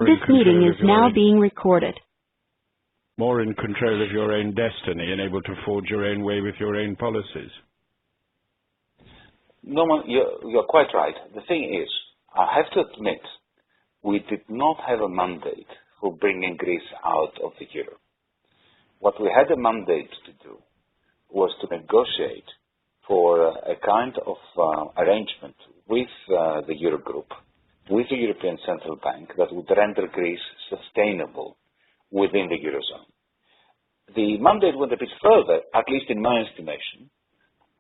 This meeting is now own, being recorded. more in control of your own destiny and able to forge your own way with your own policies. No, you're quite right. The thing is, I have to admit, we did not have a mandate for bringing Greece out of the euro. What we had a mandate to do was to negotiate for a kind of arrangement with the Eurogroup, with the European Central Bank, that would render Greece sustainable within the Eurozone. The mandate went a bit further, at least in my estimation.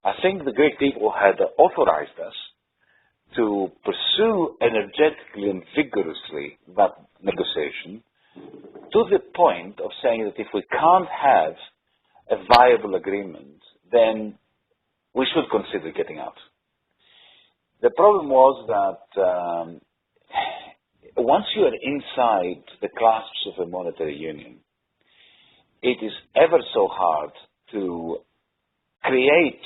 I think the Greek people had authorized us to pursue energetically and vigorously that negotiation to the point of saying that if we can't have a viable agreement, then we should consider getting out. The problem was that once you are inside the clasps of a monetary union, it is ever so hard to create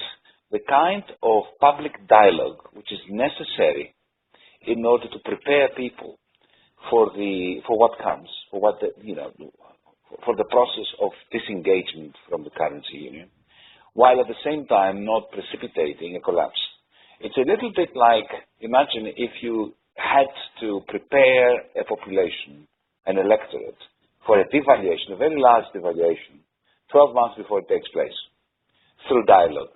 the kind of public dialogue which is necessary in order to prepare people for what comes, for the process of disengagement from the currency union, while at the same time not precipitating a collapse. It's a little bit like, imagine if you had to prepare a population, an electorate, for a devaluation, a very large devaluation, 12 months before it takes place, through dialogue.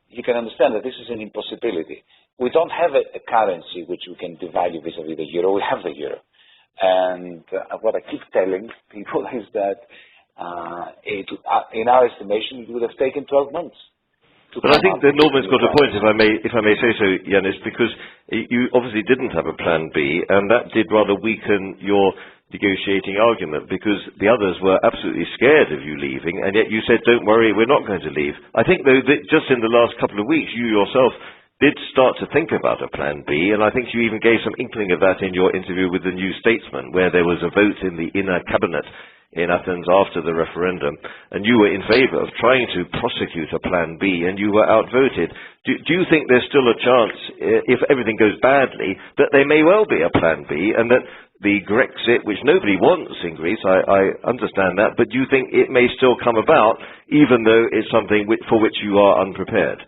You can understand that this is an impossibility. We don't have a currency which we can devalue vis-à-vis the euro. We have the euro. And what I keep telling people is that in our estimation, it would have taken 12 months. But I think that Norman's got a point, if I may say so, Yanis, because you obviously didn't have a plan B, and that did rather weaken your negotiating argument, because the others were absolutely scared of you leaving, and yet you said, don't worry, we're not going to leave. I think, though, that just in the last couple of weeks, you yourself did start to think about a plan B, and I think you even gave some inkling of that in your interview with the New Statesman, where there was a vote in the inner cabinet in Athens after the referendum, and you were in favour of trying to prosecute a plan B, and you were outvoted. Do you think there's still a chance, if everything goes badly, that there may well be a plan B, and that the Grexit, which nobody wants in Greece, I understand that, but do you think it may still come about, even though it's something for which you are unprepared?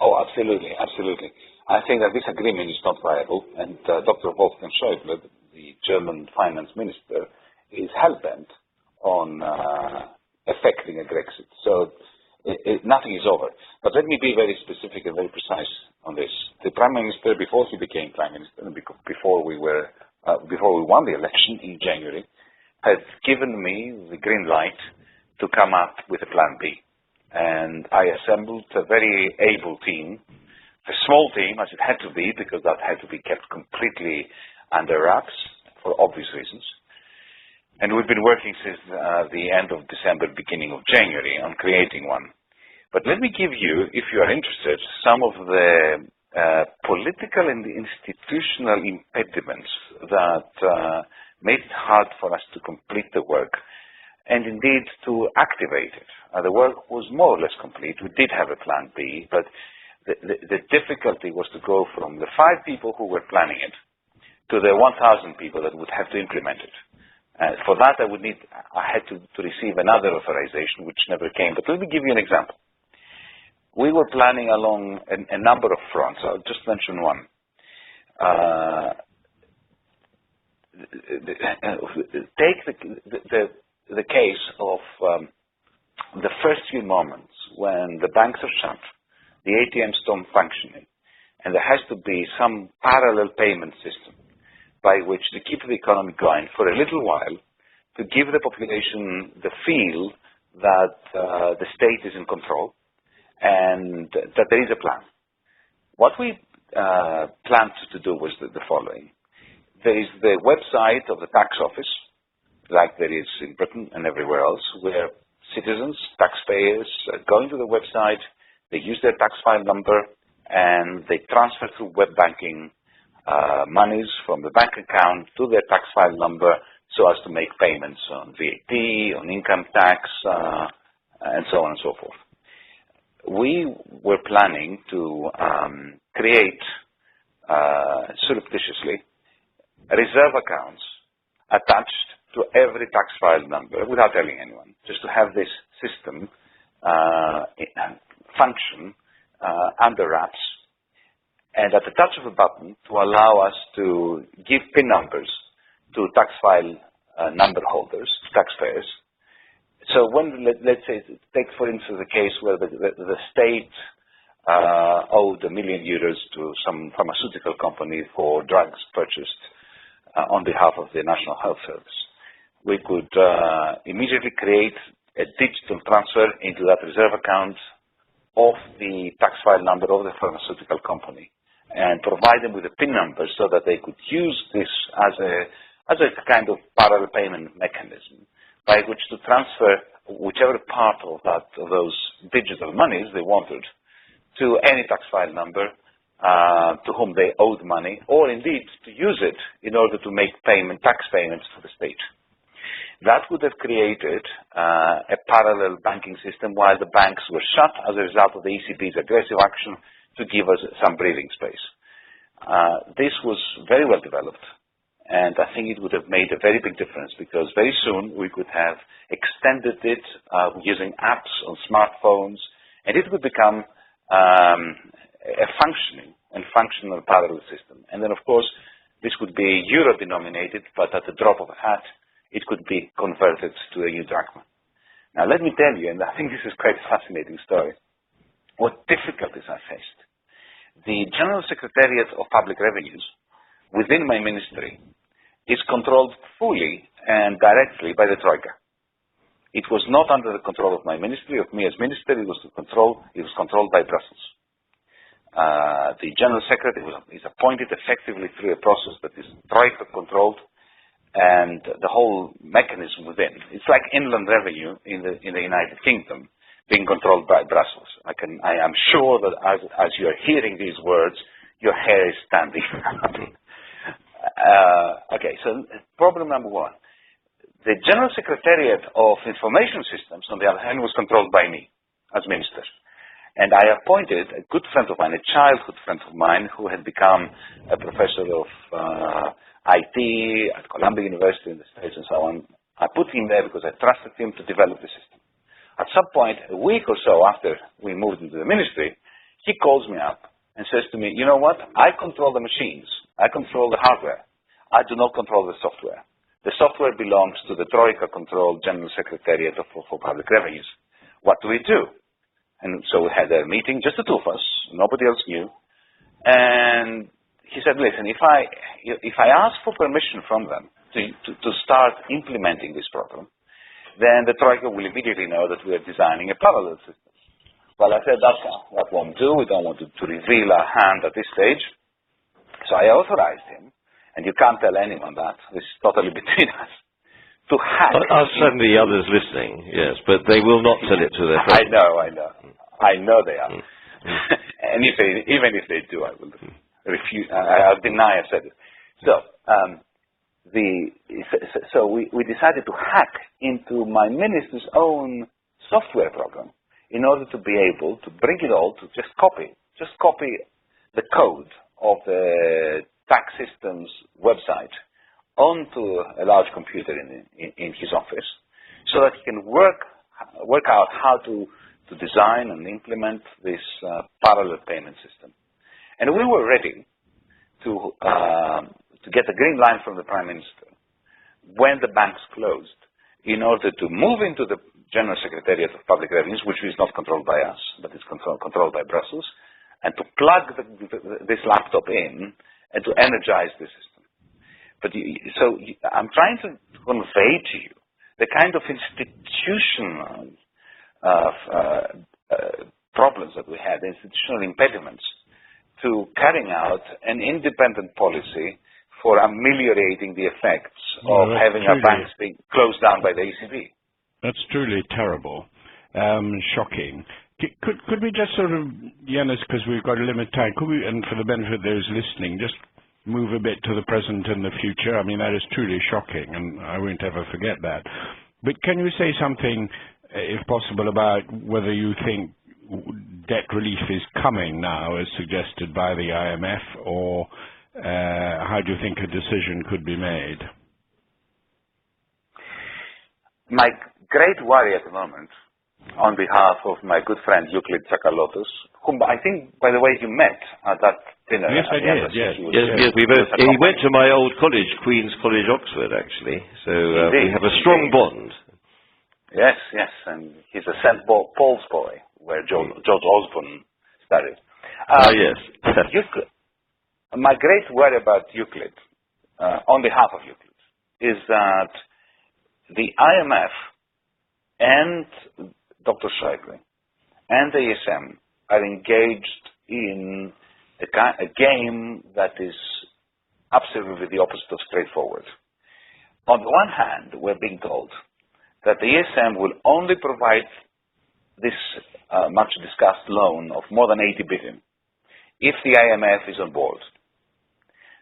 Oh, absolutely, absolutely. I think that this agreement is not viable, and Dr. Wolfgang Schäuble, the German finance minister, is hell-bent on effecting a Grexit. So nothing is over. But let me be very specific and very precise on this. The Prime Minister, before he became Prime Minister, and before we won the election in January, had given me the green light to come up with a Plan B. And I assembled a very able team, a small team as it had to be, because that had to be kept completely under wraps for obvious reasons. And we've been working since the end of December, beginning of January on creating one. But let me give you, if you are interested, some of the political and institutional impediments that made it hard for us to complete the work and indeed to activate it. The work was more or less complete. We did have a plan B, but the difficulty was to go from the 5 people who were planning it to the 1,000 people that would have to implement it. For that, I had to receive another authorization, which never came. But let me give you an example. We were planning along a number of fronts. I'll just mention one. Take the case of the first few moments when the banks are shut, the ATMs don't functioning, and there has to be some parallel payment system by which to keep the economy going for a little while, to give the population the feel that the state is in control and that there is a plan. What we planned to do was the following. There is the website of the tax office, like there is in Britain and everywhere else, where citizens, taxpayers, go into the website, they use their tax file number, and they transfer through web banking monies from the bank account to their tax file number so as to make payments on VAT, on income tax, and so on and so forth. We were planning to create, surreptitiously, reserve accounts attached to every tax file number without telling anyone, just to have this system function under wraps, and at the touch of a button to allow us to give PIN numbers to tax file number holders, taxpayers. So when, let's say, take for instance the case where the state owed €1 million to some pharmaceutical company for drugs purchased on behalf of the National Health Service. We could immediately create a digital transfer into that reserve account of the tax file number of the pharmaceutical company and provide them with a PIN number so that they could use this as a kind of parallel payment mechanism by which to transfer whichever part of those digital monies they wanted to any tax file number to whom they owed money, or indeed to use it in order to make tax payments to the state. That would have created a parallel banking system while the banks were shut as a result of the ECB's aggressive action to give us some breathing space. This was very well developed, and I think it would have made a very big difference because very soon we could have extended it using apps on smartphones, and it would become a functional parallel system. And then, of course, this would be euro-denominated, but at the drop of a hat, it could be converted to a new drachma. Now, let me tell you, and I think this is quite a fascinating story, what difficulties I faced. The General Secretariat of Public Revenues within my ministry is controlled fully and directly by the Troika. It was not under the control of my ministry, of me as minister, it was controlled by Brussels. The General Secretary is appointed effectively through a process that is Troika controlled, and the whole mechanism within. It's like inland revenue in the United Kingdom being controlled by Brussels. I am sure that as you are hearing these words, your hair is standing up. Okay, so problem number one. The General Secretariat of Information Systems, on the other hand, was controlled by me as minister. And I appointed a good friend of mine, a childhood friend of mine, who had become a professor of IT at Columbia University in the States and so on. I put him there because I trusted him to develop the system. At some point, a week or so after we moved into the ministry, he calls me up and says to me, you know what, I control the machines, I control the hardware, I do not control the software. The software belongs to the Troika-controlled General Secretariat for Public Revenues. What do we do? And so we had a meeting, just the two of us, nobody else knew, and he said, listen, if I ask for permission from them to start implementing this program, then the Troika will immediately know that we are designing a parallel system. Well, I said, that won't do. We don't want to reveal our hand at this stage. So I authorized him, and you can't tell anyone that. This is totally between us, to hack. I'll send the others listening, yes, but they will not tell it to their friends. I know they are. And even if they do, I will refuse. I'll deny I said it. So we decided to hack into my minister's own software program in order to be able to bring it all to just copy the code of the tax system's website onto a large computer in his office, so that he can work out how to design and implement this parallel payment system. And we were ready to get a green line from the Prime Minister when the banks closed in order to move into the General Secretariat of Public Revenues, which is not controlled by us, but it's controlled by Brussels, and to plug this laptop in and to energize the system. But I'm trying to convey to you the kind of institutional problems that we had, institutional impediments to carrying out an independent policy for ameliorating the effects of having our banks being closed down by the ECB. That's truly terrible, shocking. Could we just sort of, Yanis, because we've got a limited time, could we, and for the benefit of those listening, just move a bit to the present and the future? I mean, that is truly shocking, and I won't ever forget that. But can you say something, if possible, about whether you think debt relief is coming now, as suggested by the IMF, or how do you think a decision could be made? My great worry at the moment, on behalf of my good friend Euclid Tsakalotos, whom I think, by the way, you met at that dinner. Yes, I did. Yes, he went to my old college, Queen's College, Oxford, actually. So we have a strong bond. Yes, and he's a St. Paul's boy, where George Osborne studied. Yes. My great worry about Euclid, on behalf of Euclid, is that the IMF and Dr. Schäuble and the ESM are engaged in a game that is absolutely the opposite of straightforward. On the one hand, we're being told that the ESM will only provide this much discussed loan of more than 80 billion if the IMF is on board.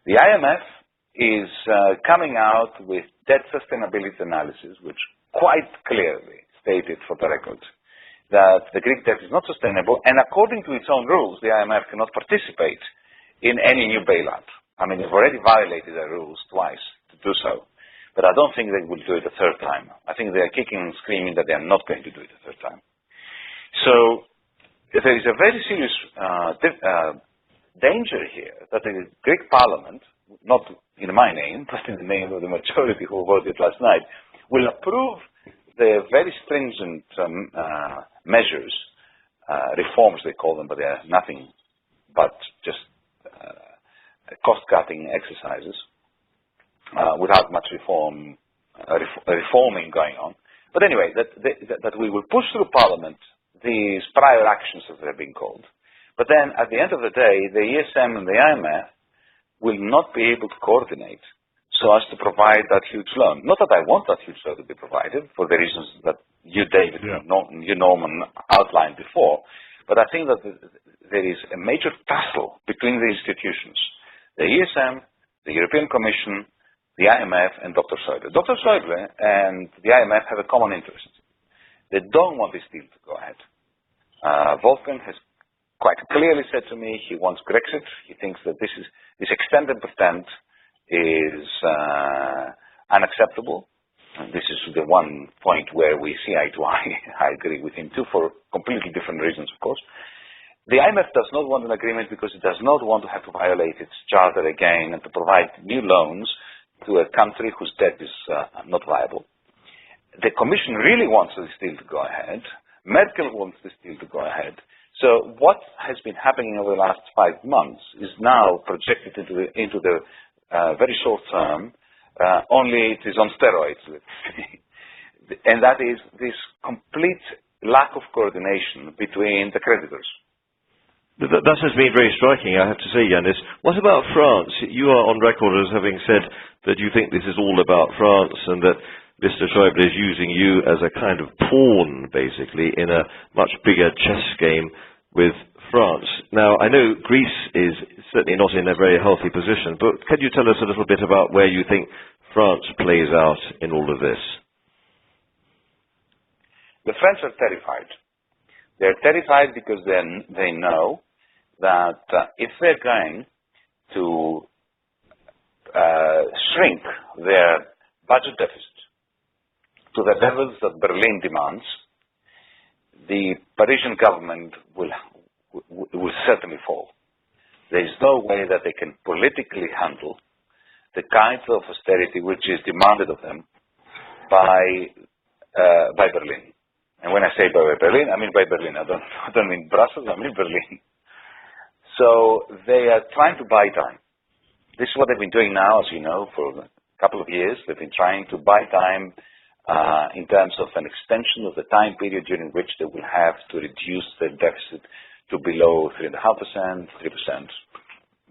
The IMF is coming out with debt sustainability analysis, which quite clearly stated for the record that the Greek debt is not sustainable, and according to its own rules, the IMF cannot participate in any new bailout. I mean, they've already violated their rules twice to do so, but I don't think they will do it a third time. I think they are kicking and screaming that they are not going to do it a third time. So there is a very serious danger here that the Greek Parliament, not in my name, but in the name of the majority who voted last night, will approve the very stringent measures, reforms they call them, but they are nothing but just cost-cutting exercises without much reforming going on. But anyway, that we will push through Parliament these prior actions, as they're being called. But then, at the end of the day, the ESM and the IMF will not be able to coordinate so as to provide that huge loan. Not that I want that huge loan to be provided, for the reasons that you, David, you, Norman, outlined before, but I think that there is a major tussle between the institutions, the ESM, the European Commission, the IMF, and Dr. Schäuble. Dr. Schäuble and the IMF have a common interest. They don't want this deal to go ahead. Wolfgang has quite clearly said to me he wants Grexit. He thinks that this extend and pretend is unacceptable. And this is the one point where we see eye to eye. I agree with him too, for completely different reasons, of course. The IMF does not want an agreement because it does not want to have to violate its charter again and to provide new loans to a country whose debt is not viable. The Commission really wants this deal to go ahead. Merkel wants this deal to go ahead. So what has been happening over the last 5 months is now projected into the very short term, only it is on steroids. And that is this complete lack of coordination between the creditors. That has been very striking, I have to say, Yanis. What about France? You are on record as having said that you think this is all about France and that Mr. Schäuble is using you as a kind of pawn, basically, in a much bigger chess game with France. Now, I know Greece is certainly not in a very healthy position, but can you tell us a little bit about where you think France plays out in all of this? The French are terrified. They're terrified because they know that if they're going to shrink their budget deficit to the levels that Berlin demands, the Parisian government will certainly fall. There is no way that they can politically handle the kinds of austerity which is demanded of them by Berlin. And when I say by Berlin, I mean by Berlin. I don't mean Brussels, I mean Berlin. So they are trying to buy time. This is what they've been doing now, as you know, for a couple of years. They've been trying to buy time in terms of an extension of the time period during which they will have to reduce their deficit to below 3.5%, 3%,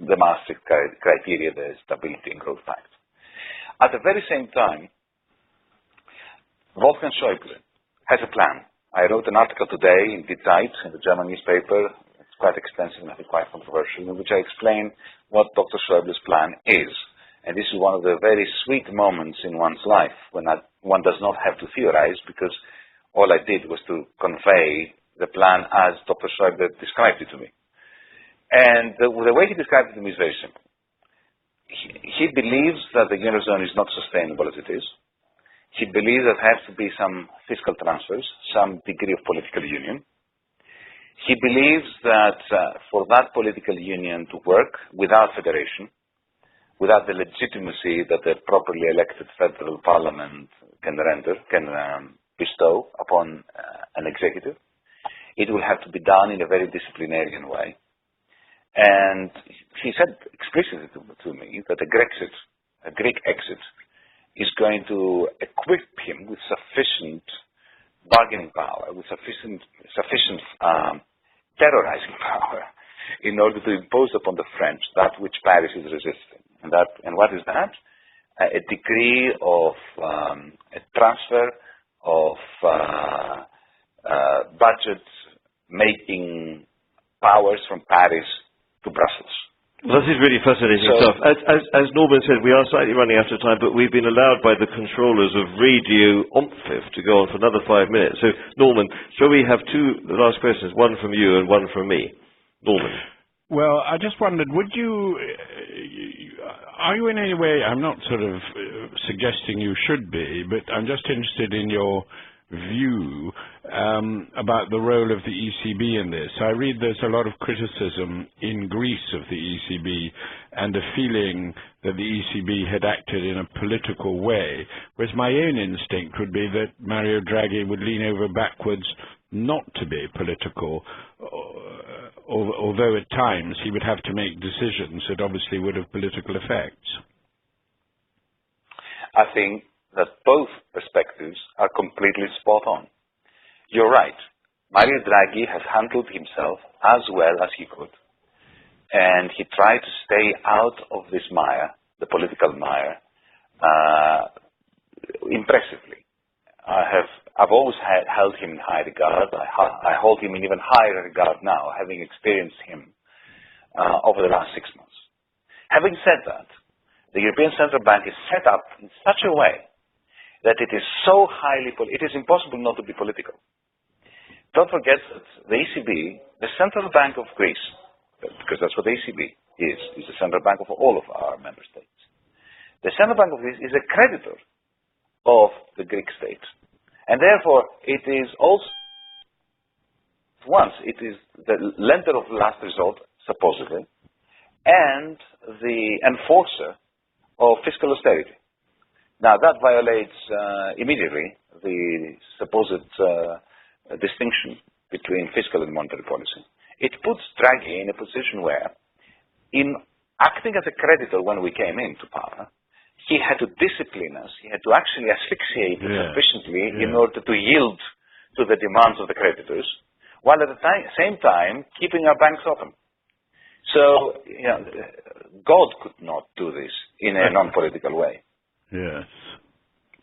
the Maastricht criteria, the Stability and Growth Pact. At the very same time, Wolfgang Schäuble has a plan. I wrote an article today in Die Zeit, in the German newspaper. It's quite extensive and I think quite controversial, in which I explain what Dr. Schäuble's plan is. And this is one of the very sweet moments in one's life when one does not have to theorize, because all I did was to convey the plan as Dr. Schäuble described it to me. And the way he described it to me is very simple. he believes that the Eurozone is not sustainable as it is. He believes that there has to be some fiscal transfers, some degree of political union. He believes that for that political union to work without federation, without the legitimacy that a properly elected federal parliament can bestow upon an executive, it will have to be done in a very disciplinarian way. And he said explicitly to me that a Greek exit, is going to equip him with sufficient bargaining power, with sufficient terrorizing power, in order to impose upon the French that which Paris is resisting. And what is that? A degree of a transfer of budget making powers from Paris to Brussels. Well, this is really fascinating stuff. As Norman said, we are slightly running out of time, but we've been allowed by the controllers of Radio Omphif to go on for another 5 minutes. So, Norman, shall we have two last questions, one from you and one from me? Norman. Well, I just wondered, are you in any way, I'm not sort of suggesting you should be, but I'm just interested in your view about the role of the ECB in this. I read there's a lot of criticism in Greece of the ECB and a feeling that the ECB had acted in a political way, whereas my own instinct would be that Mario Draghi would lean over backwards not to be political, although at times he would have to make decisions that obviously would have political effects. I think that both perspectives are completely spot on. You're right. Mario Draghi has handled himself as well as he could, and he tried to stay out of this mire, the political mire, impressively. I've always held him in high regard. I hold him in even higher regard now, having experienced him over the last 6 months. Having said that, the European Central Bank is set up in such a way that it is so highly it is impossible not to be political. Don't forget that the ECB, the Central Bank of Greece, because that's what the ECB is the Central Bank of all of our member states. The Central Bank of Greece is a creditor of the Greek state. And therefore, it is also, it is the lender of last resort, supposedly, and the enforcer of fiscal austerity. Now, that violates immediately the supposed distinction between fiscal and monetary policy. It puts Draghi in a position where, in acting as a creditor when we came into power, he had to discipline us. He had to actually asphyxiate sufficiently in order to yield to the demands of the creditors, while at the same time keeping our banks open. So, God could not do this in a non-political way. Yes.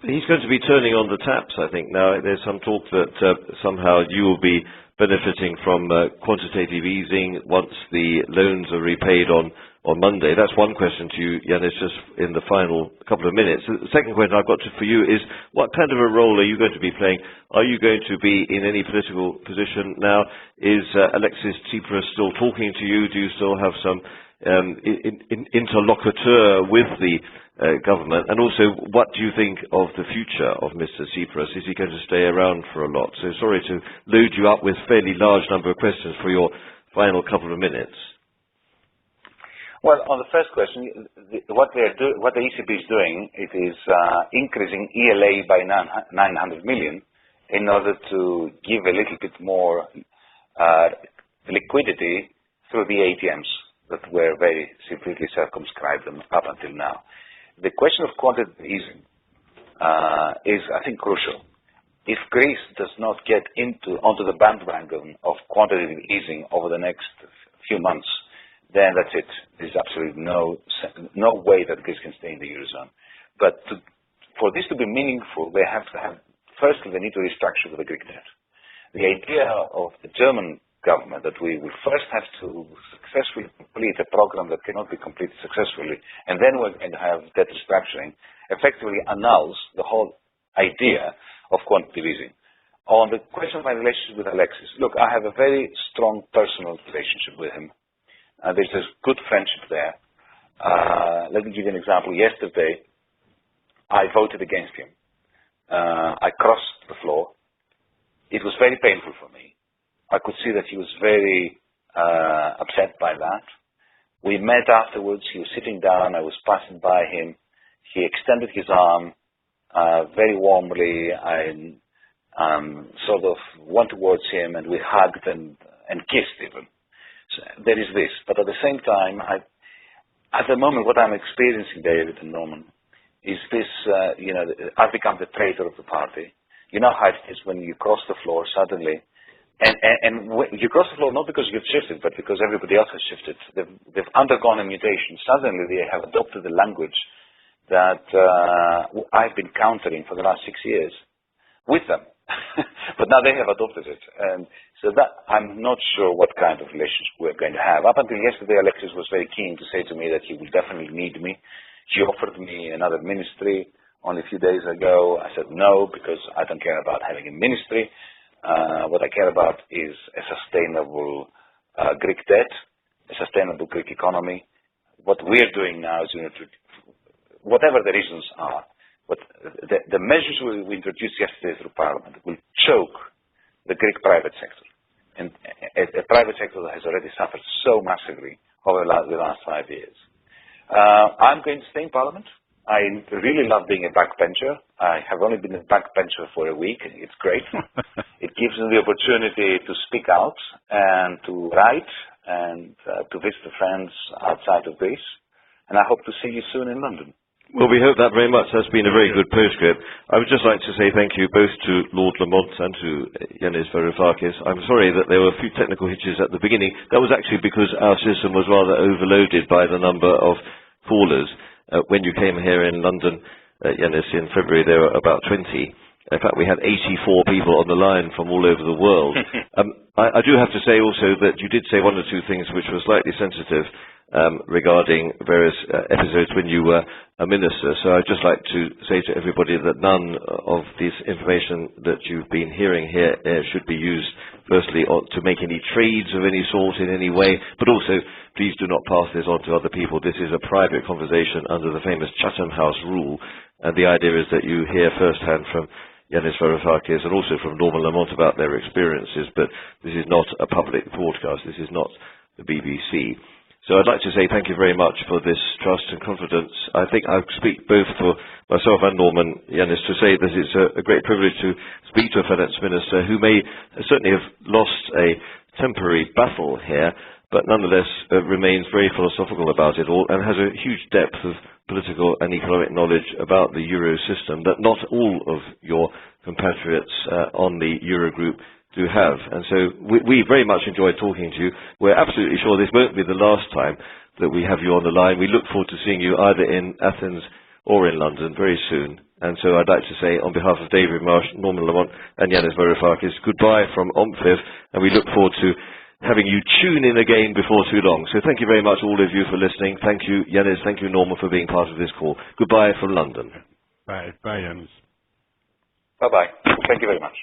He's going to be turning on the taps, I think. Now, there's some talk that somehow you will be benefiting from quantitative easing once the loans are repaid on Monday. That's one question to you, Yanis, just in the final couple of minutes. The second question I've got for you is, what kind of a role are you going to be playing? Are you going to be in any political position now? Is Alexis Tsipras still talking to you? Do you still have some interlocutor with the government? And also, what do you think of the future of Mr. Tsipras? Is he going to stay around for a lot? So sorry to load you up with fairly large number of questions for your final couple of minutes. Well, on the first question, what the ECB is doing, it is increasing ELA by 900 million in order to give a little bit more liquidity through the ATMs that were very severely circumscribed up until now. The question of quantitative easing is, I think, crucial. If Greece does not get onto the bandwagon of quantitative easing over the next few months, then that's it. There's absolutely no way that Greece can stay in the Eurozone. But for this to be meaningful, they have to have, firstly, they need to restructure the Greek debt. The idea of the German government that we will first have to successfully complete a program that cannot be completed successfully, and then we're going to have debt restructuring, effectively annuls the whole idea of quantitative easing. On the question of my relationship with Alexis, look, I have a very strong personal relationship with him. There's a good friendship there. Let me give you an example. Yesterday, I voted against him. I crossed the floor. It was very painful for me. I could see that he was very upset by that. We met afterwards. He was sitting down. I was passing by him. He extended his arm very warmly. I sort of went towards him, and we hugged and kissed even. So there is this. But at the same time, at the moment, what I'm experiencing, David and Norman, is this, I've become the traitor of the party. You know how it is when you cross the floor suddenly, and you cross the floor not because you've shifted, but because everybody else has shifted. They've undergone a mutation. Suddenly they have adopted the language that I've been countering for the last 6 years with them. But now they have adopted it. And so that I'm not sure what kind of relationship we're going to have. Up until yesterday, Alexis was very keen to say to me that he will definitely need me. He offered me another ministry only a few days ago. I said no, because I don't care about having a ministry. What I care about is a sustainable Greek debt, a sustainable Greek economy. What we're doing now is, whatever the reasons are, but the measures we introduced yesterday through Parliament will choke the Greek private sector, and a private sector that has already suffered so massively over the last 5 years. I'm going to stay in Parliament. I really love being a backbencher. I have only been a backbencher for a week. It's great. It gives me the opportunity to speak out and to write and to visit friends outside of Greece. And I hope to see you soon in London. Well, we hope that very much. That's been a very good postscript. I would just like to say thank you both to Lord Lamont and to Yanis Varoufakis. I'm sorry that there were a few technical hitches at the beginning. That was actually because our system was rather overloaded by the number of callers. When you came here in London, Yanis, in February, there were about 20. In fact, we had 84 people on the line from all over the world. I do have to say also that you did say one or two things which were slightly sensitive regarding various episodes when you were a minister. So I'd just like to say to everybody that none of this information that you've been hearing here should be used, firstly, to make any trades of any sort in any way, but also please do not pass this on to other people. This is a private conversation under the famous Chatham House rule, and the idea is that you hear firsthand from Yanis Varoufakis and also from Norman Lamont about their experiences, but this is not a public broadcast. This is not the BBC. So I'd like to say thank you very much for this trust and confidence. I think I speak both for myself and Norman, Yanis, to say that it's a great privilege to speak to a finance minister who may certainly have lost a temporary battle here, but nonetheless remains very philosophical about it all and has a huge depth of political and economic knowledge about the Euro system that not all of your compatriots on the Eurogroup do have. And so we very much enjoyed talking to you. We're absolutely sure this won't be the last time that we have you on the line. We look forward to seeing you either in Athens or in London very soon. And so I'd like to say on behalf of David Marsh, Norman Lamont and Yanis Varoufakis, goodbye from OMPFIV, and we look forward to having you tune in again before too long. So thank you very much, all of you, for listening. Thank you, Yanis. Thank you, Norman, for being part of this call. Goodbye from London. Bye. Bye, Yanis. Bye-bye. Thank you very much.